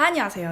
안녕하세요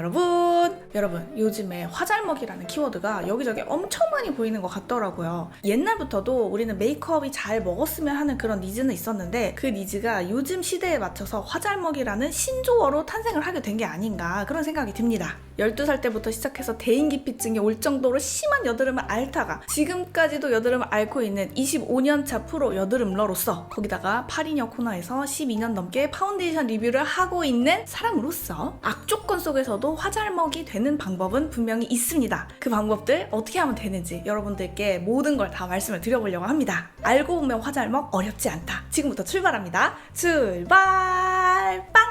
여러분 요즘에 화잘먹이라는 키워드가 여기저기 엄청 많이 보이는 것 같더라고요. 옛날부터도 우리는 메이크업이 잘 먹었으면 하는 그런 니즈는 있었는데 그 니즈가 요즘 시대에 맞춰서 화잘먹이라는 신조어로 탄생을 하게 된 게 아닌가 그런 생각이 듭니다. 12살 때부터 시작해서 대인기피증이 올 정도로 심한 여드름을 앓다가 지금까지도 여드름을 앓고 있는 25년차 프로 여드름러로서 거기다가 파리녀 코너에서 12년 넘게 파운데이션 리뷰를 하고 있는 사람으로서 악조건 속에서도 화잘먹이 되는 방법은 분명히 있습니다. 그 방법들 어떻게 하면 되는지 여러분들께 모든 걸 다 말씀을 드려보려고 합니다. 알고 보면 화잘먹 어렵지 않다. 지금부터 출발합니다. 출발! 빵!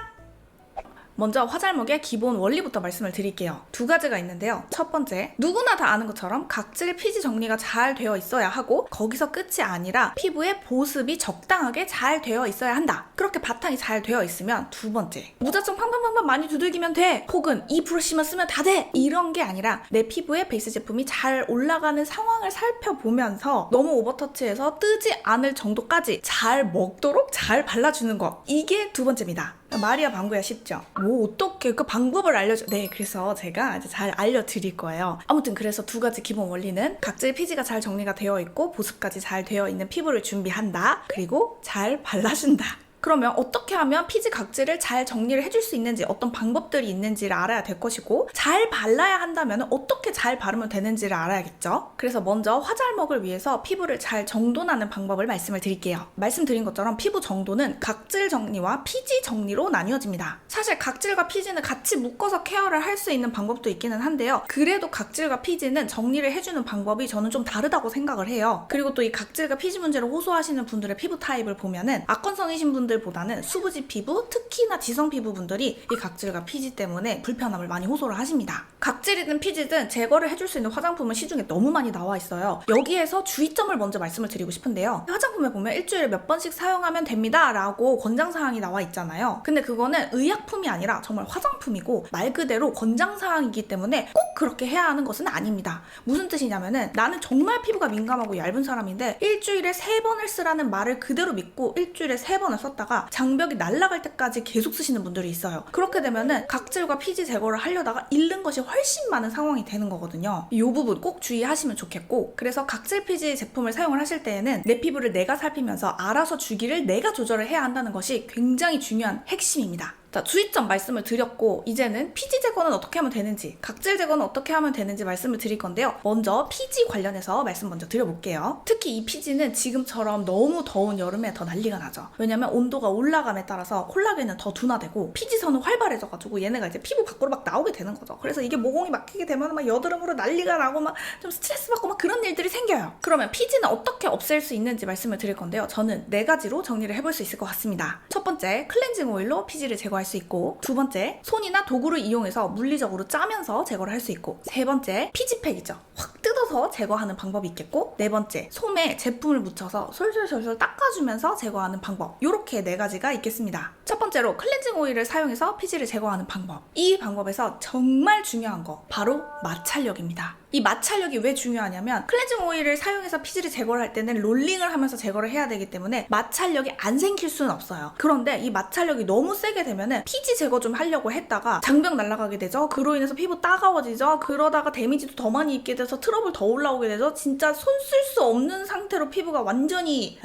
먼저 화잘먹의 기본 원리부터 말씀을 드릴게요. 두 가지가 있는데요. 첫 번째, 누구나 다 아는 것처럼 각질 피지 정리가 잘 되어 있어야 하고 거기서 끝이 아니라 피부의 보습이 적당하게 잘 되어 있어야 한다. 그렇게 바탕이 잘 되어 있으면 두 번째, 무작정 팡팡팡팡 많이 두들기면 돼. 혹은 이 브러쉬만 쓰면 다 돼. 이런 게 아니라 내 피부에 베이스 제품이 잘 올라가는 상황을 살펴보면서 너무 오버터치해서 뜨지 않을 정도까지 잘 먹도록 잘 발라주는 것. 이게 두 번째입니다. 말이야 방구야 쉽죠? 뭐 어떻게 그 방법을 알려줘? 네, 그래서 제가 이제 잘 알려드릴 거예요. 아무튼 그래서 두 가지 기본 원리는 각질 피지가 잘 정리가 되어 있고 보습까지 잘 되어 있는 피부를 준비한다. 그리고 잘 발라준다. 그러면 어떻게 하면 피지 각질을 잘 정리를 해줄 수 있는지, 어떤 방법들이 있는지를 알아야 될 것이고, 잘 발라야 한다면 어떻게 잘 바르면 되는지를 알아야겠죠. 그래서 먼저 화잘먹을 위해서 피부를 잘 정돈하는 방법을 말씀을 드릴게요. 말씀드린 것처럼 피부 정돈은 각질 정리와 피지 정리로 나뉘어집니다. 사실 각질과 피지는 같이 묶어서 케어를 할 수 있는 방법도 있기는 한데요. 그래도 각질과 피지는 정리를 해주는 방법이 저는 좀 다르다고 생각을 해요. 그리고 또 이 각질과 피지 문제를 호소하시는 분들의 피부 타입을 보면은 악건성이신 분들보다는 수부지 피부, 특히나 지성 피부분들이 이 각질과 피지 때문에 불편함을 많이 호소를 하십니다. 각질이든 피지든 제거를 해줄 수 있는 화장품은 시중에 너무 많이 나와 있어요. 여기에서 주의점을 먼저 말씀을 드리고 싶은데요. 화장품에 보면 일주일에 몇 번씩 사용하면 됩니다 라고 권장사항이 나와 있잖아요. 근데 그거는 의약품이 아니라 정말 화장품이고 말 그대로 권장사항이기 때문에 꼭 그렇게 해야 하는 것은 아닙니다. 무슨 뜻이냐면은 나는 정말 피부가 민감하고 얇은 사람인데 일주일에 3번을 쓰라는 말을 그대로 믿고 일주일에 3번을 썼다가 장벽이 날아갈 때까지 계속 쓰시는 분들이 있어요. 그렇게 되면은 각질과 피지 제거를 하려다가 잃는 것이 훨씬 많은 상황이 되는 거거든요. 이 부분 꼭 주의하시면 좋겠고, 그래서 각질 피지 제품을 사용을 하실 때에는 내 피부를 내가 살피면서 알아서 주기를 내가 조절을 해야 한다는 것이 굉장히 중요한 핵심입니다. 자, 주의점 말씀을 드렸고 이제는 피지 제거는 어떻게 하면 되는지, 각질 제거는 어떻게 하면 되는지 말씀을 드릴 건데요. 먼저 피지 관련해서 말씀 먼저 드려볼게요. 특히 이 피지는 지금처럼 너무 더운 여름에 더 난리가 나죠. 왜냐면 온도가 올라감에 따라서 콜라겐은 더 둔화되고 피지선은 활발해져가지고 얘네가 이제 피부 밖으로 막 나오게 되는 거죠. 그래서 이게 모공이 막히게 되면 막 여드름으로 난리가 나고 막 좀 스트레스 받고 막 그런 일들이 생겨요. 그러면 피지는 어떻게 없앨 수 있는지 말씀을 드릴 건데요. 저는 4가지로 정리를 해볼 수 있을 것 같습니다. 첫 번째, 클렌징 오일로 피지를 제거할 수 있고, 두 번째, 손이나 도구를 이용해서 물리적으로 짜면서 제거를 할 수 있고, 세 번째, 피지팩이죠. 확 뜯어서 제거하는 방법이 있겠고, 네 번째, 솜에 제품을 묻혀서 솔솔솔솔 닦아주면서 제거하는 방법. 이렇게 4가지가 있겠습니다. 첫 번째로 클렌징 오일을 사용해서 피지를 제거하는 방법. 이 방법에서 정말 중요한 거 바로 마찰력입니다. 이 마찰력이 왜 중요하냐면 클렌징 오일을 사용해서 피지를 제거를 할 때는 롤링을 하면서 제거를 해야 되기 때문에 마찰력이 안 생길 수는 없어요. 그런데 이 마찰력이 너무 세게 되면은 피지 제거 좀 하려고 했다가 장벽 날아가게 되죠. 그로 인해서 피부 따가워지죠. 그러다가 데미지도 더 많이 입게 돼서 트러블 더 올라오게 되죠. 진짜 손 쓸 수 없는 상태로 피부가 완전히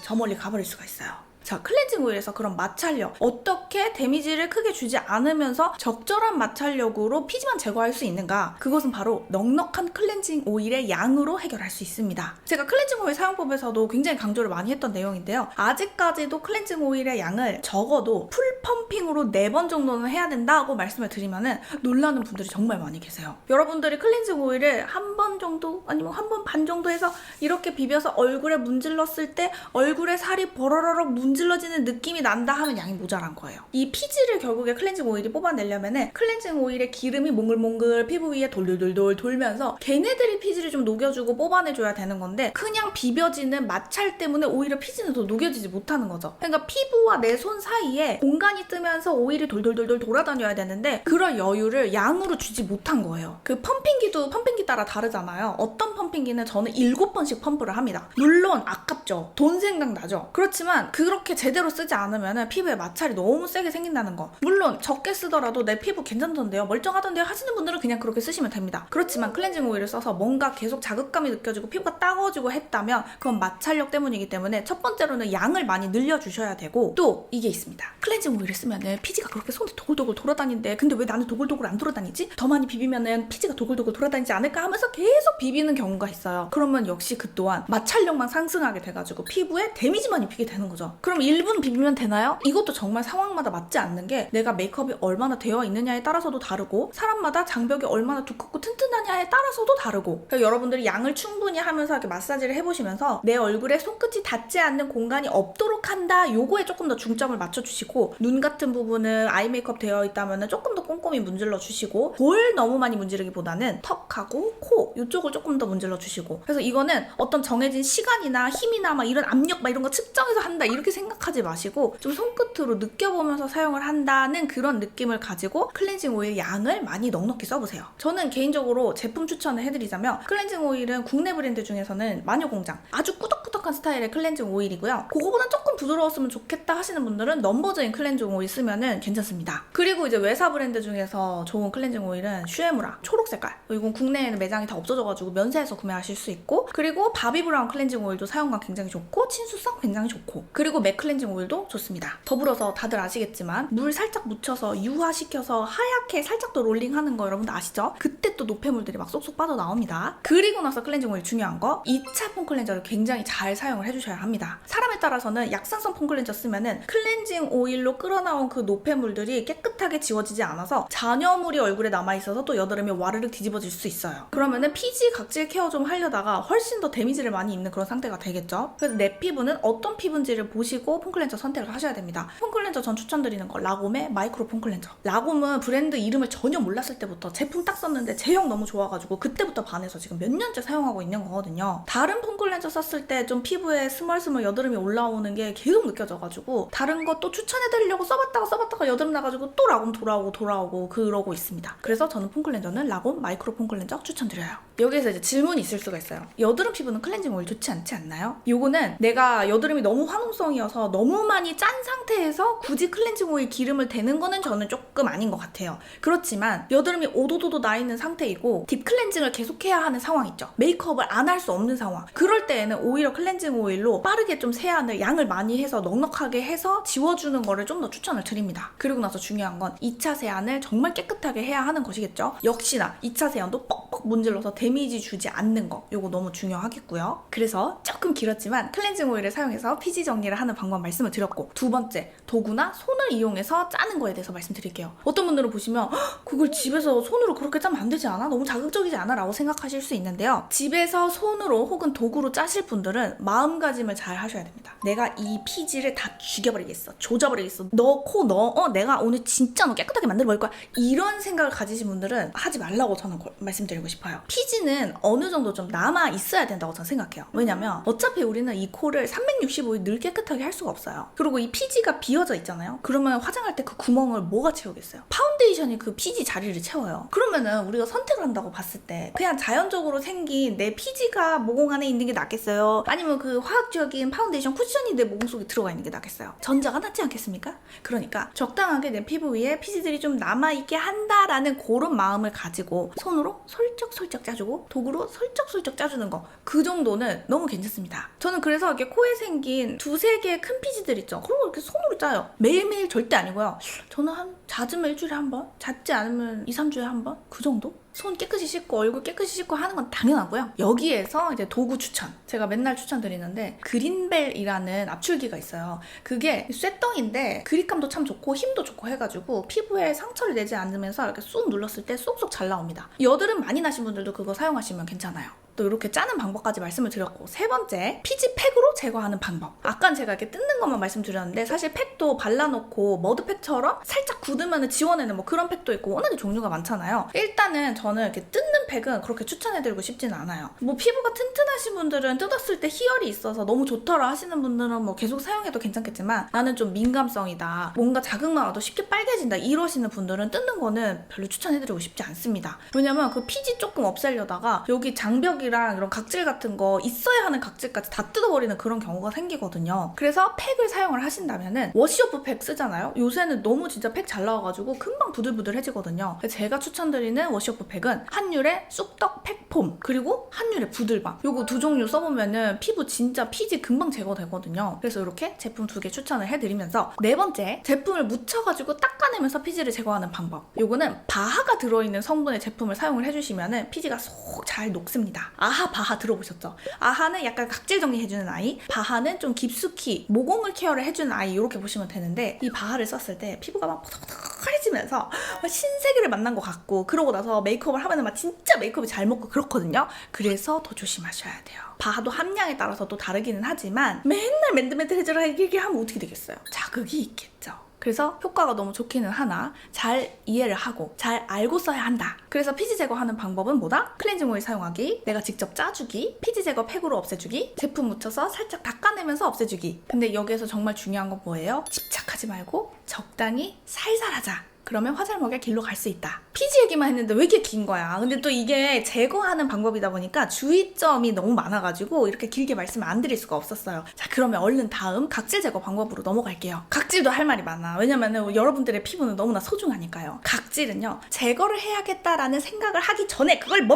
저 멀리 가버릴 수가 있어요. 자, 클렌징 오일에서 그런 마찰력, 어떻게 데미지를 크게 주지 않으면서 적절한 마찰력으로 피지만 제거할 수 있는가? 그것은 바로 넉넉한 클렌징 오일의 양으로 해결할 수 있습니다. 제가 클렌징 오일 사용법에서도 굉장히 강조를 많이 했던 내용인데요. 아직까지도 클렌징 오일의 양을 적어도 풀 펌핑으로 4번 정도는 해야 된다고 말씀을 드리면은 놀라는 분들이 정말 많이 계세요. 여러분들이 클렌징 오일을 1번 정도 아니면 1번 반 정도 해서 이렇게 비벼서 얼굴에 문질렀을 때 얼굴에 살이 버러러럭 문질러지는 느낌이 난다 하면 양이 모자란 거예요. 이 피지를 결국에 클렌징 오일이 뽑아내려면은 클렌징 오일의 기름이 몽글몽글 피부 위에 돌돌돌돌 돌면서 걔네들이 피지를 좀 녹여주고 뽑아내줘야 되는 건데 그냥 비벼지는 마찰 때문에 오히려 피지는 더 녹여지지 못하는 거죠. 그러니까 피부와 내 손 사이에 공간이 뜨면서 오일이 돌돌돌돌 돌아다녀야 되는데 그럴 여유를 양으로 주지 못한 거예요. 그 펌핑기도 펌핑기 따라 다르잖아요. 어떤 펌핑기는 저는 7번씩 펌프를 합니다. 물론 아깝죠. 돈 생각나죠. 그렇지만 그렇게 이렇게 제대로 쓰지 않으면 피부에 마찰이 너무 세게 생긴다는 거. 물론 적게 쓰더라도 내 피부 괜찮던데요, 멀쩡하던데요 하시는 분들은 그냥 그렇게 쓰시면 됩니다. 그렇지만 클렌징 오일을 써서 뭔가 계속 자극감이 느껴지고 피부가 따가워지고 했다면 그건 마찰력 때문이기 때문에 첫 번째로는 양을 많이 늘려주셔야 되고, 또 이게 있습니다. 클렌징 오일을 쓰면은 피지가 그렇게 손에 도굴도굴 돌아다니는데 근데 왜 나는 도굴도굴 안 돌아다니지? 더 많이 비비면은 피지가 도굴도굴 돌아다니지 않을까 하면서 계속 비비는 경우가 있어요. 그러면 역시 그 또한 마찰력만 상승하게 돼가지고 피부에 데미지만 입히게 되는 거죠. 그럼 1분 비비면 되나요? 이것도 정말 상황마다 맞지 않는 게, 내가 메이크업이 얼마나 되어 있느냐에 따라서도 다르고 사람마다 장벽이 얼마나 두껍고 튼튼하냐에 따라서도 다르고, 그러니까 여러분들이 양을 충분히 하면서 이렇게 마사지를 해보시면서 내 얼굴에 손끝이 닿지 않는 공간이 없도록 한다, 요거에 조금 더 중점을 맞춰주시고, 눈 같은 부분은 아이 메이크업 되어 있다면 조금 더 꼼꼼히 문질러 주시고, 볼 너무 많이 문지르기보다는 턱하고 코 이쪽을 조금 더 문질러 주시고, 그래서 이거는 어떤 정해진 시간이나 힘이나 막 이런 압력 막 이런 거 측정해서 한다 이렇게 생각하지 마시고 좀 손끝으로 느껴보면서 사용을 한다는 그런 느낌을 가지고 클렌징 오일 양을 많이 넉넉히 써보세요. 저는 개인적으로 제품 추천을 해드리자면, 클렌징 오일은 국내 브랜드 중에서는 마녀공장 아주 꾸덕꾸덕한 스타일의 클렌징 오일이고요. 그거보단 조금 부드러웠으면 좋겠다 하시는 분들은 넘버즈인 클렌징 오일 쓰면은 괜찮습니다. 그리고 이제 외사 브랜드 중에서 좋은 클렌징 오일은 슈에무라 초록 색깔, 이건 국내에는 매장이 다 없어져가지고 면세에서 구매하실 수 있고, 그리고 바비브라운 클렌징 오일도 사용감 굉장히 좋고 친수성 굉장히 좋고, 그리고 맥 클렌징 오일도 좋습니다. 더불어서 다들 아시겠지만 물 살짝 묻혀서 유화시켜서 하얗게 살짝 더 롤링하는 거 여러분들 아시죠? 그때 또 노폐물들이 막 쏙쏙 빠져나옵니다. 그리고 나서 클렌징 오일 중요한 거, 2차 폼 클렌저를 굉장히 잘 사용을 해주셔야 합니다. 사람에 따라서는 약산성 폼 클렌저 쓰면은 클렌징 오일로 끌어나온 그 노폐물들이 깨끗하게 지워지지 않아서 잔여물이 얼굴에 남아있어서 또 여드름이 와르르 뒤집어질 수 있어요. 그러면은 피지 각질 케어 좀 하려다가 훨씬 더 데미지를 많이 입는 그런 상태가 되겠죠. 그래서 내 피부는 어떤 피부인지를 보시고 폼 클렌저 선택을 하셔야 됩니다. 폼 클렌저 전 추천드리는 거 라곰의 마이크로 폼 클렌저. 라곰은 브랜드 이름을 전혀 몰랐을 때부터 제품 딱 썼는데 제형 너무 좋아가지고 그때부터 반해서 지금 몇 년째 사용하고 있는 거거든요. 다른 폼 클렌저 썼을 때 좀 피부에 스멀스멀 여드름이 올라오는 게 계속 느껴져가지고 다른 거 또 추천해드리려고 써봤다가 여드름 나가지고 또 라곰 돌아오고 그러고 있습니다. 그래서 저는 폼 클렌저는 라곰 마이크로 폼 클렌저 추천드려요. 여기에서 이제 질문이 있을 수가 있어요. 여드름 피부는 클렌징 오일 좋지 않지 않나요? 요거는 내가 여드름이 너무 화농성이어서 너무 많이 짠 상태에서 굳이 클렌징 오일 기름을 대는 거는 저는 조금 아닌 것 같아요. 그렇지만 여드름이 오도도도 나 있는 상태이고 딥 클렌징을 계속해야 하는 상황 있죠. 메이크업을 안 할 수 없는 상황. 그럴 때에는 오히려 클렌징 오일로 빠르게 좀 세안을 양을 많이 해서 넉넉하게 해서 지워주는 거를 좀 더 추천을 드립니다. 그리고 나서 중요한 건 2차 세안을 정말 깨끗하게 해야 하는 것이겠죠. 역시나 2차 세안도 뻑뻑 문질러서 데미지 주지 않는 거, 요거 너무 중요하겠고요. 그래서 조금 길었지만 클렌징 오일을 사용해서 피지 정리를 하는 방법 말씀을 드렸고, 두 번째, 도구나 손을 이용해서 짜는 거에 대해서 말씀드릴게요. 어떤 분들은 보시면 그걸 집에서 손으로 그렇게 짜면 안 되지 않아? 너무 자극적이지 않아? 라고 생각하실 수 있는데요. 집에서 손으로 혹은 도구로 짜실 분들은 마음가짐을 잘 하셔야 됩니다. 내가 이 피지를 다 죽여버리겠어, 조져버리겠어, 너 코 넣어, 내가 오늘 진짜 너 깨끗하게 만들어버릴 거야, 이런 생각을 가지신 분들은 하지 말라고 저는 말씀드리고 싶어요. 피지는 어느 정도 좀 남아 있어야 된다고 저는 생각해요. 왜냐면 어차피 우리는 이 코를 365일 늘 깨끗하게 할 수가 없어요. 그리고 이 피지가 비어져 있잖아요. 그러면 화장할 때 그 구멍을 뭐가 채우겠어요? 파운데이션이 그 피지 자리를 채워요. 그러면은 우리가 선택을 한다고 봤을 때 그냥 자연적으로 생긴 내 피지가 모공 안에 있는 게 낫겠어요? 아니면 그 화학적인 파운데이션 쿠션이 내 모공 속에 들어가 있는 게 낫겠어요? 전자가 낫지 않겠습니까? 그러니까 적당하게 내 피부 위에 피지들이 좀 남아있게 한다라는 그런 마음을 가지고 손으로 솔쩍솔쩍 짜주고 도구로 솔쩍솔쩍 짜주는 거, 그 정도는 너무 괜찮습니다. 저는 그래서 이렇게 코에 생긴 두세 개의 큰 피지들 있죠. 그런 거 이렇게 손으로 짜요. 매일매일 절대 아니고요. 저는 잦으면 일주일에 한 번, 잦지 않으면 2, 3주에 한 번, 그 정도? 손 깨끗이 씻고 얼굴 깨끗이 씻고 하는 건 당연하고요. 여기에서 이제 도구 추천, 제가 맨날 추천드리는데 그린벨이라는 압출기가 있어요. 그게 쇳덩인데 그립감도 참 좋고 힘도 좋고 해가지고 피부에 상처를 내지 않으면서 이렇게 쑥 눌렀을 때 쏙쏙 잘 나옵니다. 여드름 많이 나신 분들도 그거 사용하시면 괜찮아요. 또 이렇게 짜는 방법까지 말씀을 드렸고, 세 번째, 피지 팩으로 제거하는 방법. 아까 제가 이렇게 뜯는 것만 말씀드렸는데 사실 팩도 발라놓고 머드팩처럼 살짝 굳으면 지워내는 뭐 그런 팩도 있고 워낙에 종류가 많잖아요. 일단은 저는 이렇게 뜯는 팩은 그렇게 추천해드리고 싶지는 않아요. 뭐 피부가 튼튼하신 분들은 뜯었을 때 희열이 있어서 너무 좋더라 하시는 분들은 뭐 계속 사용해도 괜찮겠지만, 나는 좀 민감성이다, 뭔가 자극만 와도 쉽게 빨개진다 이러시는 분들은 뜯는 거는 별로 추천해드리고 싶지 않습니다. 왜냐면 그 피지 조금 없애려다가 여기 장벽이랑 이런 각질 같은 거 있어야 하는 각질까지 다 뜯어버리는 그런 경우가 생기거든요. 그래서 팩을 사용을 하신다면은 워시오프 팩 쓰잖아요. 요새는 너무 진짜 팩 잘 나와가지고 금방 부들부들해지거든요. 제가 추천드리는 워시오프 팩은 한율의 쑥떡 팩폼, 그리고 한율의 부들밤, 요거 두 종류 써보면은 피부 진짜 피지 금방 제거되거든요. 그래서 이렇게 제품 2개 추천을 해드리면서, 네 번째, 제품을 묻혀가지고 닦아내면서 피지를 제거하는 방법. 요거는 바하가 들어있는 성분의 제품을 사용을 해주시면은 피지가 속 잘 녹습니다. 아하 바하 들어보셨죠? 아하는 약간 각질 정리해주는 아이, 바하는 좀 깊숙이 모공을 케어를 해주는 아이, 이렇게 보시면 되는데, 이 바하를 썼을 때 피부가 막 포덕포덕해지면서 신세계를 만난 것 같고, 그러고 나서 메이크업을 하면은 막 진짜 메이크업이 잘 먹고 그렇거든요. 그래서 더 조심하셔야 돼요. 바하도 함량에 따라서 또 다르기는 하지만 맨날 맨들맨들해지라 이렇게 하면 어떻게 되겠어요? 자극이 있겠죠. 그래서 효과가 너무 좋기는 하나 잘 이해를 하고 잘 알고 써야 한다. 그래서 피지 제거하는 방법은 뭐다? 클렌징 오일 사용하기, 내가 직접 짜주기, 피지 제거 팩으로 없애주기, 제품 묻혀서 살짝 닦아내면서 없애주기. 근데 여기에서 정말 중요한 건 뭐예요? 집착하지 말고 적당히 살살 하자. 그러면 화잘먹의 길로 갈 수 있다. 피지 얘기만 했는데 왜 이렇게 긴 거야? 근데 또 이게 제거하는 방법이다 보니까 주의점이 너무 많아가지고 이렇게 길게 말씀을 안 드릴 수가 없었어요. 자, 그러면 얼른 다음 각질 제거 방법으로 넘어갈게요. 각질도 할 말이 많아. 왜냐면은 여러분들의 피부는 너무나 소중하니까요. 각질은요, 제거를 해야겠다라는 생각을 하기 전에 그걸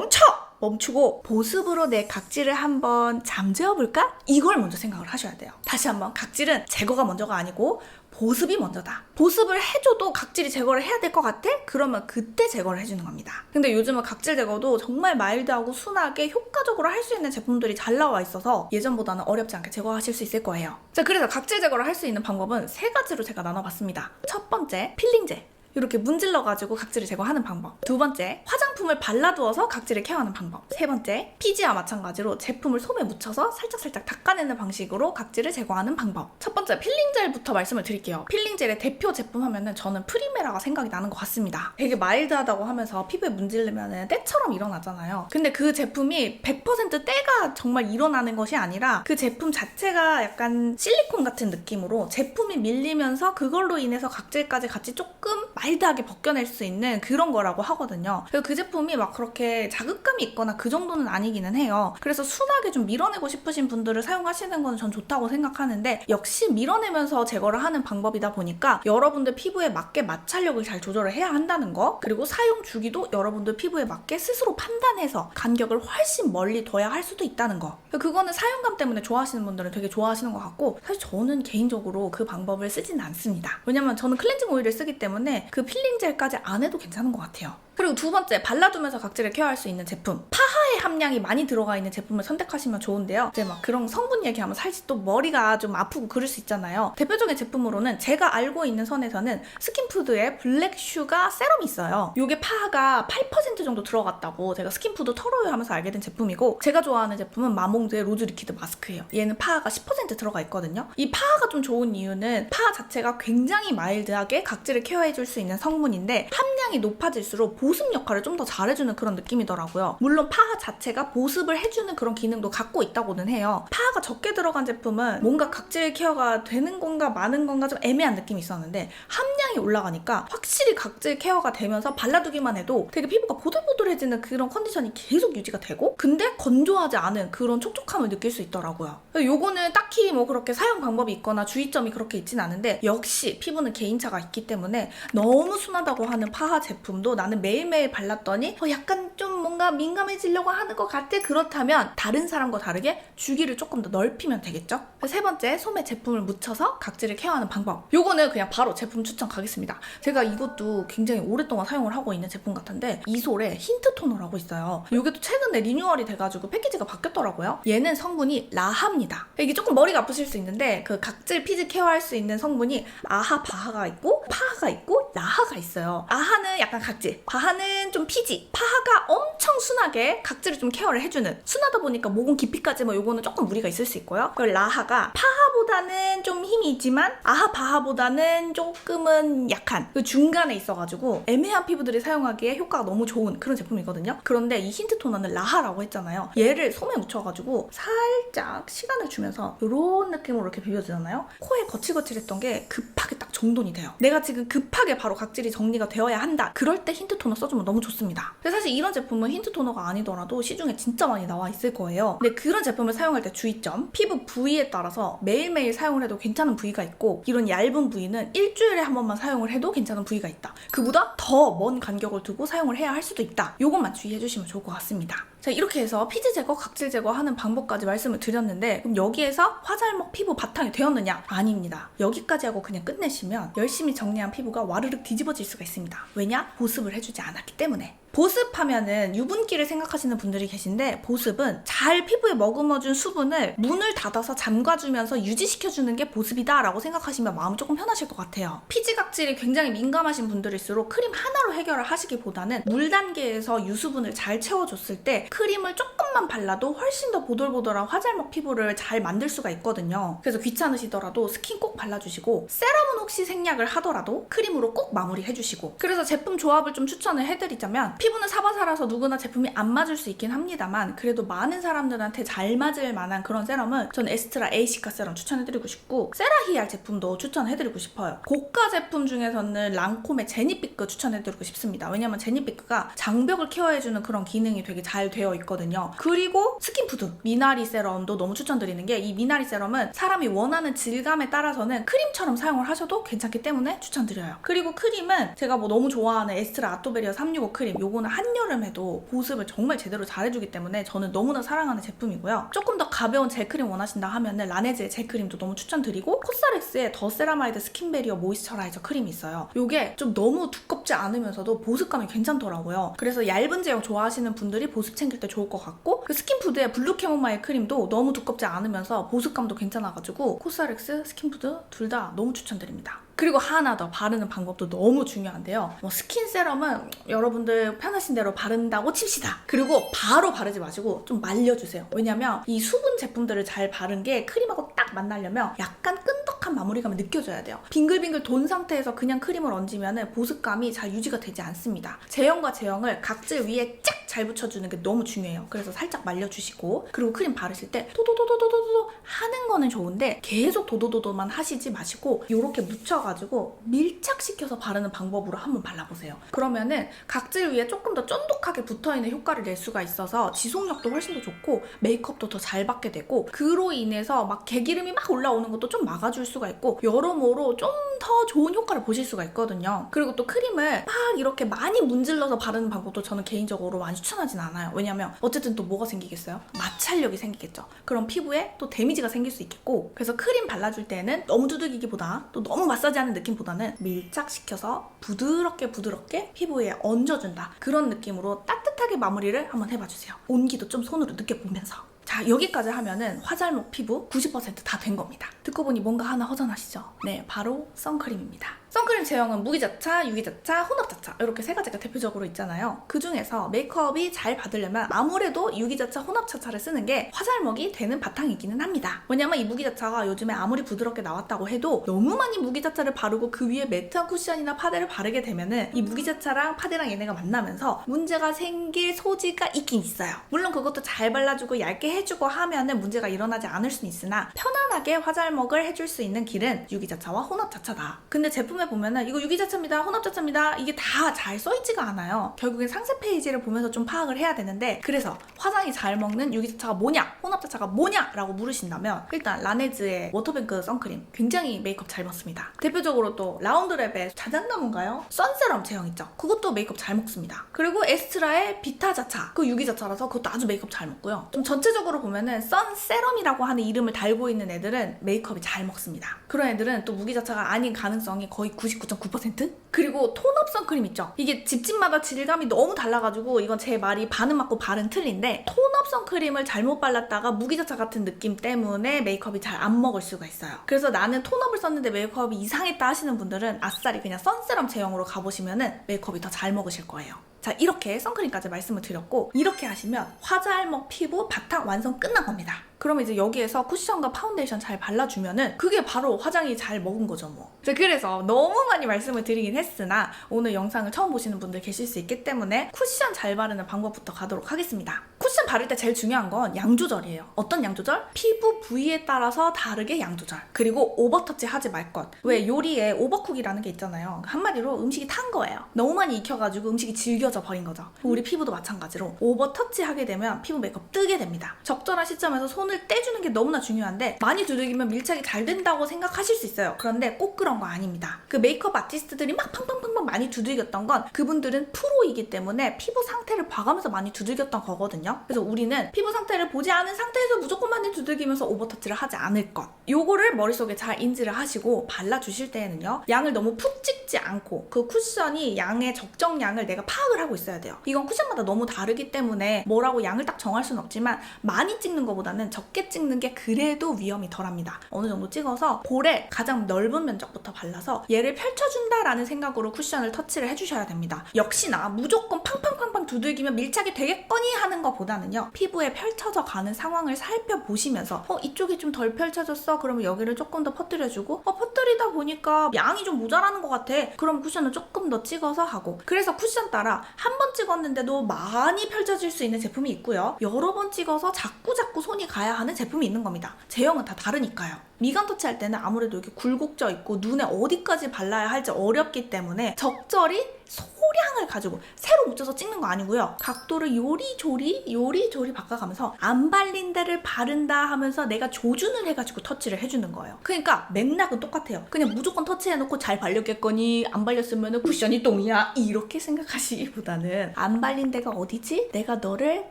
멈추고 보습으로 내 각질을 한번 잠재워볼까? 이걸 먼저 생각을 하셔야 돼요. 다시 한번, 각질은 제거가 먼저가 아니고 보습이 먼저다. 보습을 해줘도 각질이 제거를 해야 될 것 같아? 그러면 그때 제거를 해주는 겁니다. 근데 요즘은 각질 제거도 정말 마일드하고 순하게 효과적으로 할 수 있는 제품들이 잘 나와 있어서 예전보다는 어렵지 않게 제거하실 수 있을 거예요. 자, 그래서 각질 제거를 할 수 있는 방법은 3가지로 제가 나눠봤습니다. 첫 번째, 필링젤. 이렇게 문질러가지고 각질을 제거하는 방법. 두 번째, 화장품을 발라두어서 각질을 케어하는 방법. 세 번째, 피지와 마찬가지로 제품을 솜에 묻혀서 살짝살짝 닦아내는 방식으로 각질을 제거하는 방법. 첫 번째, 필링젤부터 말씀을 드릴게요. 필링젤의 대표 제품 하면은 저는 프리메라가 생각이 나는 것 같습니다. 되게 마일드하다고 하면서 피부에 문지르면은 때처럼 일어나잖아요. 근데 그 제품이 100% 때가 정말 일어나는 것이 아니라 그 제품 자체가 약간 실리콘 같은 느낌으로 제품이 밀리면서 그걸로 인해서 각질까지 같이 조금 마일드하게 벗겨낼 수 있는 그런 거라고 하거든요. 그래서 그 제품이 막 그렇게 자극감이 있거나 그 정도는 아니기는 해요. 그래서 순하게 좀 밀어내고 싶으신 분들을 사용하시는 건 전 좋다고 생각하는데, 역시 밀어내면서 제거를 하는 방법이다 보니까 여러분들 피부에 맞게 마찰력을 잘 조절을 해야 한다는 거, 그리고 사용 주기도 여러분들 피부에 맞게 스스로 판단해서 간격을 훨씬 멀리 둬야 할 수도 있다는 거. 그거는 사용감 때문에 좋아하시는 분들은 되게 좋아하시는 것 같고, 사실 저는 개인적으로 그 방법을 쓰지는 않습니다. 왜냐면 저는 클렌징 오일을 쓰기 때문에 그 필링젤까지 안 해도 괜찮은 것 같아요. 그리고 두 번째, 발라두면서 각질을 케어할 수 있는 제품. 파하의 함량이 많이 들어가 있는 제품을 선택하시면 좋은데요. 이제 막 그런 성분 얘기하면 사실 또 머리가 좀 아프고 그럴 수 있잖아요. 대표적인 제품으로는 제가 알고 있는 선에서는 스킨푸드의 블랙슈가 세럼이 있어요. 이게 파하가 8% 정도 들어갔다고 제가 스킨푸드 털어요 하면서 알게 된 제품이고, 제가 좋아하는 제품은 마몽드의 로즈 리퀴드 마스크예요. 얘는 파하가 10% 들어가 있거든요. 이 파하가 좀 좋은 이유는 파하 자체가 굉장히 마일드하게 각질을 케어해줄 수 있는 성분인데, 함량이 높아질수록 보습 역할을 좀 더 잘해주는 그런 느낌이더라고요. 물론 파하 자체가 보습을 해주는 그런 기능도 갖고 있다고는 해요. 파하가 적게 들어간 제품은 뭔가 각질 케어가 되는 건가 마는 건가 좀 애매한 느낌이 있었는데, 함량이 올라가니까 확실히 각질 케어가 되면서 발라두기만 해도 되게 피부가 보들보들해지는 그런 컨디션이 계속 유지가 되고, 근데 건조하지 않은 그런 촉촉함을 느낄 수 있더라고요. 요거는 딱히 뭐 그렇게 사용 방법이 있거나 주의점이 그렇게 있진 않은데, 역시 피부는 개인차가 있기 때문에 너무 순하다고 하는 파하 제품도 나는 매일매일 발랐더니 약간 좀 뭔가 민감해지려고 하는 것 같아. 그렇다면 다른 사람과 다르게 주기를 조금 더 넓히면 되겠죠? 세 번째, 솜에 제품을 묻혀서 각질을 케어하는 방법. 요거는 그냥 바로 제품 추천 가겠습니다. 제가 이것도 굉장히 오랫동안 사용을 하고 있는 제품 같은데, 이솔의 힌트 토너라고 있어요. 요게 또 최근에 리뉴얼이 돼가지고 패키지가 바뀌었더라고요. 얘는 성분이 라하입니다. 이게 조금 머리가 아프실 수 있는데, 그 각질 피지 케어할 수 있는 성분이 아하 바하가 있고 파하가 있고 라하가 있어요. 아하는 약간 각질, 다하는 좀 피지, 파하가 엄청 순하게 각질을 좀 케어를 해주는, 순하다 보니까 모공 깊이까지 뭐 요거는 조금 무리가 있을 수 있고요. 그리고 라하가 파하보다는 좀 힘이 있지만 아하 바하보다는 조금은 약한 그 중간에 있어가지고 애매한 피부들이 사용하기에 효과가 너무 좋은 그런 제품이거든요. 그런데 이 힌트 토너는 라하라고 했잖아요. 얘를 솜에 묻혀가지고 살짝 시간을 주면서 이런 느낌으로 이렇게 비벼주잖아요. 코에 거칠거칠했던 게 급하게 딱 정돈이 돼요. 내가 지금 급하게 바로 각질이 정리가 되어야 한다. 그럴 때 힌트 토너 써주면 너무 좋습니다. 근데 사실 이런 제품은 힌트 토너가 아니더라도 시중에 진짜 많이 나와 있을 거예요. 근데 그런 제품을 사용할 때 주의점, 피부 부위에 따라서 매일매일 사용을 해도 괜찮은 부위가 있고 이런 얇은 부위는 일주일에 한 번만 사용을 해도 괜찮은 부위가 있다. 그보다 더 먼 간격을 두고 사용을 해야 할 수도 있다. 요것만 주의해 주시면 좋을 것 같습니다. 자, 이렇게 해서 피지 제거, 각질 제거하는 방법까지 말씀을 드렸는데 그럼 여기에서 화잘먹 피부 바탕이 되었느냐? 아닙니다. 여기까지 하고 그냥 끝내시면 열심히 정리한 피부가 와르륵 뒤집어질 수가 있습니다. 왜냐? 보습을 해주지 않았기 때문에. 보습하면은 유분기를 생각하시는 분들이 계신데 보습은 잘 피부에 머금어준 수분을 문을 닫아서 잠가주면서 유지시켜주는 게 보습이다 라고 생각하시면 마음이 조금 편하실 것 같아요. 피지 각질이 굉장히 민감하신 분들일수록 크림 하나로 해결을 하시기보다는 물 단계에서 유수분을 잘 채워줬을 때 크림을 조금만 발라도 훨씬 더 보들보들한 화잘먹 피부를 잘 만들 수가 있거든요. 그래서 귀찮으시더라도 스킨 꼭 발라주시고 세럼은 혹시 생략을 하더라도 크림으로 꼭 마무리해주시고 그래서 제품 조합을 좀 추천을 해드리자면 피부는 사바사라서 누구나 제품이 안 맞을 수 있긴 합니다만 그래도 많은 사람들한테 잘 맞을 만한 그런 세럼은 전 에스트라 에이시카 세럼 추천해드리고 싶고 세라히알 제품도 추천해드리고 싶어요. 고가 제품 중에서는 랑콤의 제니피크 추천해드리고 싶습니다. 왜냐면 제니피크가 장벽을 케어해주는 그런 기능이 되게 잘 되어 있거든요. 그리고 스킨푸드 미나리 세럼도 너무 추천드리는 게 이 미나리 세럼은 사람이 원하는 질감에 따라서는 크림처럼 사용을 하셔도 괜찮기 때문에 추천드려요. 그리고 크림은 제가 뭐 너무 좋아하는 에스트라 아토베리아 365 크림 요거는 한여름에도 보습을 정말 제대로 잘해주기 때문에 저는 너무나 사랑하는 제품이고요. 조금 더 가벼운 젤크림 원하신다 하면은 라네즈의 젤크림도 너무 추천드리고 코스알엑스의 더 세라마이드 스킨베리어 모이스처라이저 크림이 있어요. 요게 좀 너무 두껍지 않으면서도 보습감이 괜찮더라고요. 그래서 얇은 제형 좋아하시는 분들이 보습 챙길 때 좋을 것 같고 그 스킨푸드의 블루 캐모마일 크림도 너무 두껍지 않으면서 보습감도 괜찮아가지고 코스알엑스, 스킨푸드 둘 다 너무 추천드립니다. 그리고 하나 더 바르는 방법도 너무 중요한데요. 스킨 세럼은 여러분들 편하신 대로 바른다고 칩시다. 그리고 바로 바르지 마시고 좀 말려주세요. 왜냐면 이 수분 제품들을 잘 바른 게 크림하고 딱 만나려면 약간 끈적한 마무리감이 느껴져야 돼요. 빙글빙글 돈 상태에서 그냥 크림을 얹으면 보습감이 잘 유지가 되지 않습니다. 제형과 제형을 각질 위에 쫙 잘 붙여주는 게 너무 중요해요. 그래서 살짝 말려주시고 그리고 크림 바르실 때 도도도도도도도 하는 거는 좋은데 계속 도도도도만 하시지 마시고 이렇게 묻혀가지고 밀착시켜서 바르는 방법으로 한번 발라보세요. 그러면은 각질 위에 조금 더 쫀득하게 붙어있는 효과를 낼 수가 있어서 지속력도 훨씬 더 좋고 메이크업도 더 잘 받게 되고 그로 인해서 막 개기름이 막 올라오는 것도 좀 막아줄 수가 있고 여러모로 좀 더 좋은 효과를 보실 수가 있거든요. 그리고 또 크림을 막 이렇게 많이 문질러서 바르는 방법도 저는 개인적으로 많이 추천하진 않아요. 왜냐면 어쨌든 또 뭐가 생기겠어요? 마찰력이 생기겠죠. 그럼 피부에 또 데미지가 생길 수 있겠고 그래서 크림 발라줄 때는 너무 두들기기보다 또 너무 마사지하는 느낌보다는 밀착시켜서 부드럽게 피부에 얹어준다. 그런 느낌으로 따뜻하게 마무리를 한번 해봐주세요. 온기도 좀 손으로 느껴보면서. 자, 여기까지 하면은 화잘먹 피부 90% 다 된 겁니다. 듣고 보니 뭔가 하나 허전하시죠? 네, 바로 선크림입니다. 선크림 제형은 무기자차, 유기자차, 혼합자차 이렇게 세 가지가 대표적으로 있잖아요. 그 중에서 메이크업이 잘 받으려면 아무래도 유기자차, 혼합자차를 쓰는 게 화잘먹이 되는 바탕이기는 합니다. 왜냐면 이 무기자차가 요즘에 아무리 부드럽게 나왔다고 해도 너무 많이 무기자차를 바르고 그 위에 매트한 쿠션이나 파데를 바르게 되면은 이 무기자차랑 파데랑 얘네가 만나면서 문제가 생길 소지가 있긴 있어요. 물론 그것도 잘 발라주고 얇게 해주고 하면은 문제가 일어나지 않을 수는 있으나 편안하게 화잘먹을 해줄 수 있는 길은 유기자차와 혼합자차다. 근데 제품에 보면은 이거 유기자차입니다, 혼합자차입니다 이게 다 잘 써있지가 않아요. 결국엔 상세 페이지를 보면서 좀 파악을 해야 되는데 그래서 화장이 잘 먹는 유기자차가 뭐냐, 혼합자차가 뭐냐 라고 물으신다면 일단 라네즈의 워터뱅크 선크림 굉장히 메이크업 잘 먹습니다. 대표적으로 또 라운드랩의 자작나무인가요? 선세럼 제형 있죠? 그것도 메이크업 잘 먹습니다. 그리고 에스트라의 비타자차 그 유기자차라서 그것도 아주 메이크업 잘 먹고요. 좀 전체적으로 보면은 선세럼이라고 하는 이름을 달고 있는 애들은 메이크업이 잘 먹습니다. 그런 애들은 또 무기자차가 아닌 가능성이 거의 거의 99.9%? 그리고 톤업 선크림 있죠? 이게 집집마다 질감이 너무 달라가지고 이건 제 말이 반은 맞고 반은 틀린데, 톤업 선크림을 잘못 발랐다가 무기자차 같은 느낌 때문에 메이크업이 잘 안 먹을 수가 있어요. 그래서 나는 톤업을 썼는데 메이크업이 이상했다 하시는 분들은 아싸리 그냥 선세럼 제형으로 가보시면은 메이크업이 더 잘 먹으실 거예요. 자, 이렇게 선크림까지 말씀을 드렸고, 이렇게 하시면 화자알먹 피부 바탕 완성 끝난 겁니다. 그러면 이제 여기에서 쿠션과 파운데이션 잘 발라주면은 그게 바로 화장이 잘 먹은 거죠 뭐. 그래서 너무 많이 말씀을 드리긴 했으나 오늘 영상을 처음 보시는 분들 계실 수 있기 때문에 쿠션 잘 바르는 방법부터 가도록 하겠습니다. 쿠션 바를 때 제일 중요한 건 양 조절이에요. 어떤 양 조절? 피부 부위에 따라서 다르게 양 조절. 그리고 오버터치 하지 말 것. 왜 요리에 오버쿡이라는 게 있잖아요. 한마디로 음식이 탄 거예요. 너무 많이 익혀가지고 음식이 질겨져 버린 거죠. 우리 피부도 마찬가지로 오버터치 하게 되면 피부 메이크업 뜨게 됩니다. 적절한 시점에서 손을 떼주는 게 너무나 중요한데, 많이 두들기면 밀착이 잘 된다고 생각하실 수 있어요. 그런데 꼭 그런 거 아닙니다. 그 메이크업 아티스트들이 막 팡팡팡팡 많이 두들겼던 건 그분들은 프로이기 때문에 피부 상태를 봐가면서 많이 두들겼던 거거든요. 그래서 우리는 피부 상태를 보지 않은 상태에서 무조건 많이 두들기면서 오버터치를 하지 않을 것. 요거를 머릿속에 잘 인지를 하시고 발라주실 때에는요, 양을 너무 푹 찍지 않고 그 쿠션이 양의 적정량을 내가 파악을 하고 있어야 돼요. 이건 쿠션마다 너무 다르기 때문에 뭐라고 양을 딱 정할 수는 없지만, 많이 찍는 것보다는 적게 찍는 게 그래도 위험이 덜합니다. 어느 정도 찍어서 볼에 가장 넓은 면적부터 발라서 얘를 펼쳐준다라는 생각으로 쿠션을 터치를 해주셔야 됩니다. 역시나 무조건 팡팡팡팡 두들기면 밀착이 되겠거니 하는 것보다는요, 피부에 펼쳐져 가는 상황을 살펴보시면서 이쪽이 좀 덜 펼쳐졌어? 그러면 여기를 조금 더 퍼뜨려주고, 퍼뜨리다 보니까 양이 좀 모자라는 것 같아. 그럼 쿠션을 조금 더 찍어서 하고. 그래서 쿠션 따라 한 번 찍었는데도 많이 펼쳐질 수 있는 제품이 있고요, 여러 번 찍어서 자꾸 손이 가야 하는 제품이 있는 겁니다. 제형은 다 다르니까요. 미간 터치할 때는 아무래도 이렇게 굴곡져 있고 눈에 어디까지 발라야 할지 어렵기 때문에 적절히 소량을 가지고 새로 묻혀서 찍는 거 아니고요, 각도를 요리조리 바꿔가면서 안 발린 데를 바른다 하면서 내가 조준을 해가지고 터치를 해주는 거예요. 그러니까 맥락은 똑같아요. 그냥 무조건 터치해놓고 잘 발렸겠거니 안 발렸으면 쿠션이 똥이야 이렇게 생각하시기보다는, 안 발린 데가 어디지? 내가 너를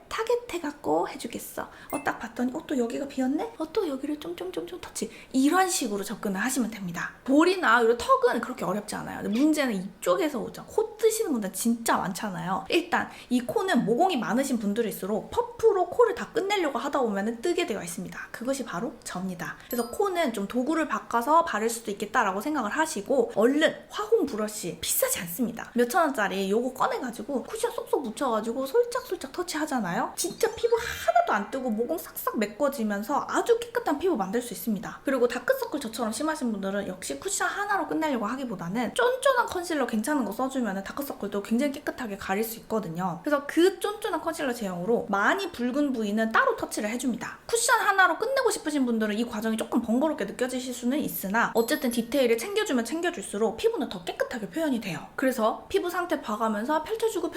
타겟해갖고 해주겠어. 딱 봤더니 또 여기가 비었네? 또 여기를 좀 터치. 이런 식으로 접근을 하시면 됩니다. 볼이나 이런 턱은 그렇게 어렵지 않아요. 근데 문제는 이쪽에서 오죠. 코 뜨시는 분들 진짜 많잖아요. 일단 이 코는 모공이 많으신 분들일수록 퍼프로 코를 다 끝내려고 하다 보면 뜨게 되어 있습니다. 그것이 바로 접니다. 그래서 코는 좀 도구를 바꿔서 바를 수도 있겠다라고 생각을 하시고, 얼른 화홍 브러쉬, 비싸지 않습니다. 몇천 원짜리 요거 꺼내가지고 쿠션 쏙쏙 묻혀가지고 솔짝솔짝 터치하잖아요. 진짜 피부 하나도 안 뜨고 모공 싹싹 메꿔지면서 아주 깨끗한 피부 만들 수 있습니다. 그리고 다크서클 저처럼 심하신 분들은 역시 쿠션 하나로 끝내려고 하기보다는 쫀쫀한 컨실러 괜찮은 거 써주면 다크서클도 굉장히 깨끗하게 가릴 수 있거든요. 그래서 그 쫀쫀한 컨실러 제형으로 많이 붉은 부위는 따로 터치를 해줍니다. 쿠션 하나로 끝내고 싶으신 분들은 이 과정이 조금 번거롭게 느껴지실 수는 있으나, 어쨌든 디테일을 챙겨주면 챙겨줄수록 피부는 더 깨끗하게 표현이 돼요. 그래서 피부 상태 봐가면서 펼쳐주고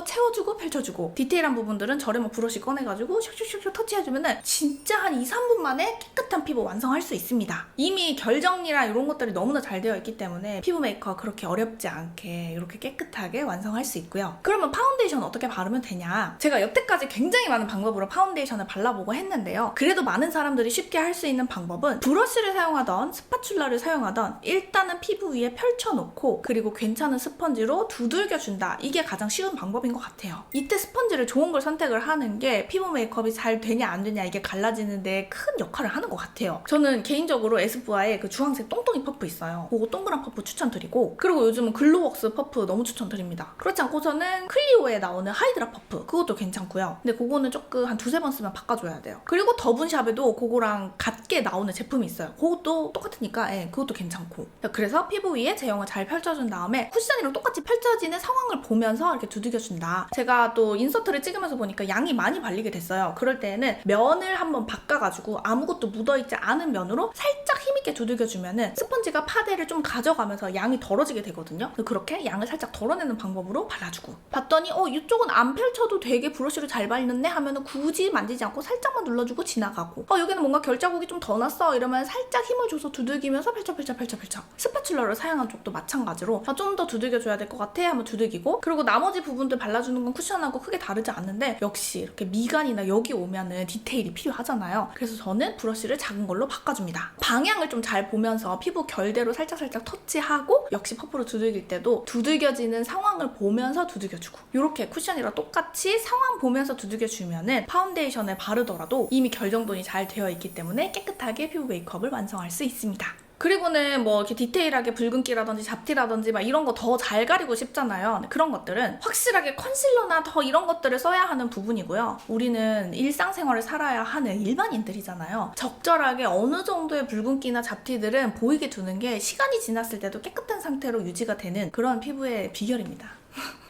채워주고 펼쳐주고, 디테일한 부분들은 저렴한 브러쉬 꺼내가지고 슉슉슉슉 터치해주면 진짜 한 2-3분 만에 깨끗한 피부 완성할 수 있습니다. 이미 결 정리랑 이런 것들이 너무나 잘 되어 있기 때문에 피부 메이크업 그렇게 어렵지 않게 이렇게 깨끗하게 완성할 수 있고요. 그러면 파운데이션 어떻게 바르면 되냐? 제가 여태까지 굉장히 많은 방법으로 파운데이션을 발라보고 했는데요, 그래도 많은 사람들이 쉽게 할 수 있는 방법은 브러쉬를 사용하던 스파츌라를 사용하던 일단은 피부 위에 펼쳐놓고, 그리고 괜찮은 스펀지로 두들겨준다. 이게 가장 쉬운 방법인 것 같아요. 이때 스펀지를 좋은 걸 선택을 하는 게 피부 메이크업이 잘 되냐 안 되냐 이게 갈라지는데 큰 역할을 하는 것 같아요. 저는 개인적으로 에스쁘아의 그 주황색 똥똥이 퍼프 있어요. 그거 동그란 퍼프 추천드리고, 그리고 요즘은 글로웍스 퍼프 너무 추천드립니다. 그렇지 않고서는 클리오에 나오는 하이드라 퍼프, 그것도 괜찮고요. 근데 그거는 조금 한 2-3번 쓰면 바꿔줘야 돼요. 그리고 더분샵에도 그거랑 같게 나오는 제품이 있어요. 그것도 똑같으니까 그것도 괜찮고. 그래서 피부 위에 제형을 잘 펼쳐준 다음에 쿠션이랑 똑같이 펼쳐지는 상황을 보면서 이렇게 두들겨준다. 제가 또 인서트를 찍으면서 보니까 양이 많이 발리게 됐어요. 그럴 때는 면을 한번 바꿔가지고 아무것도 묻어있지 않은 면으로 살짝 힘있게 두들겨주면은 스펀지가 파데를 좀 가져가면서 양이 덜어지게 되거든요. 그렇게 양을 살짝 덜어내 걷어내는 방법으로 발라주고, 봤더니 이쪽은 안 펼쳐도 되게 브러쉬로 잘 발렸네 하면은 굳이 만지지 않고 살짝만 눌러주고 지나가고, 여기는 뭔가 결자국이 좀 더 났어 이러면 살짝 힘을 줘서 두들기면서 펼쳐. 스파츌러를 사용한 쪽도 마찬가지로 좀 더 두들겨줘야 될 것 같아 하면 두들기고, 그리고 나머지 부분들 발라주는 건 쿠션하고 크게 다르지 않는데 역시 이렇게 미간이나 여기 오면은 디테일이 필요하잖아요. 그래서 저는 브러쉬를 작은 걸로 바꿔줍니다. 방향을 좀 잘 보면서 피부 결대로 살짝 터치하고, 역시 퍼프로 두들길 때도 두들겨지는 상황을 보면서 두들겨주고, 이렇게 쿠션이랑 똑같이 상황 보면서 두들겨주면은 파운데이션을 바르더라도 이미 결정돈이 잘 되어 있기 때문에 깨끗하게 피부 메이크업을 완성할 수 있습니다. 그리고는 뭐 이렇게 디테일하게 붉은기라든지 잡티라든지 막 이런 거 더 잘 가리고 싶잖아요. 그런 것들은 확실하게 컨실러나 더 이런 것들을 써야 하는 부분이고요. 우리는 일상생활을 살아야 하는 일반인들이잖아요. 적절하게 어느 정도의 붉은기나 잡티들은 보이게 두는 게 시간이 지났을 때도 깨끗한 상태로 유지가 되는 그런 피부의 비결입니다.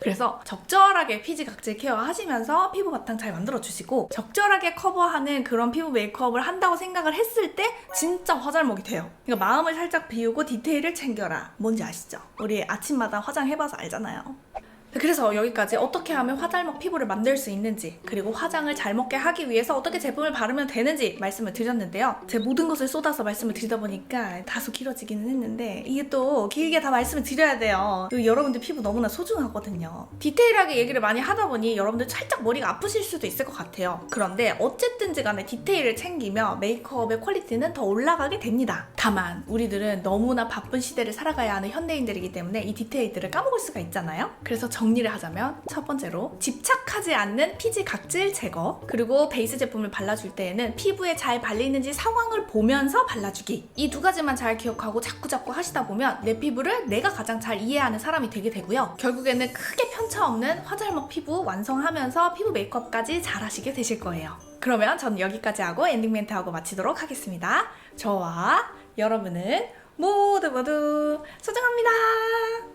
그래서 적절하게 피지 각질 케어 하시면서 피부 바탕 잘 만들어주시고, 적절하게 커버하는 그런 피부 메이크업을 한다고 생각을 했을 때 진짜 화잘먹이 돼요. 그러니까 마음을 살짝 비우고 디테일을 챙겨라. 뭔지 아시죠? 우리 아침마다 화장해봐서 알잖아요. 그래서 여기까지 어떻게 하면 화잘먹 피부를 만들 수 있는지, 그리고 화장을 잘 먹게 하기 위해서 어떻게 제품을 바르면 되는지 말씀을 드렸는데요. 제 모든 것을 쏟아서 말씀을 드리다 보니까 다소 길어지기는 했는데, 이게 또 길게 다 말씀을 드려야 돼요. 여러분들 피부 너무나 소중하거든요. 디테일하게 얘기를 많이 하다 보니 여러분들 살짝 머리가 아프실 수도 있을 것 같아요. 그런데 어쨌든지 간에 디테일을 챙기며 메이크업의 퀄리티는 더 올라가게 됩니다. 다만 우리들은 너무나 바쁜 시대를 살아가야 하는 현대인들이기 때문에 이 디테일들을 까먹을 수가 있잖아요. 그래서 정리를 하자면, 첫 번째로 집착하지 않는 피지 각질 제거, 그리고 베이스 제품을 발라줄 때에는 피부에 잘 발리는지 상황을 보면서 발라주기, 이 두 가지만 잘 기억하고 자꾸 하시다 보면 내 피부를 내가 가장 잘 이해하는 사람이 되게 되고요. 결국에는 크게 편차 없는 화잘먹 피부 완성하면서 피부 메이크업까지 잘 하시게 되실 거예요. 그러면 저는 여기까지 하고 엔딩 멘트하고 마치도록 하겠습니다. 저와 여러분은 모두 소중합니다.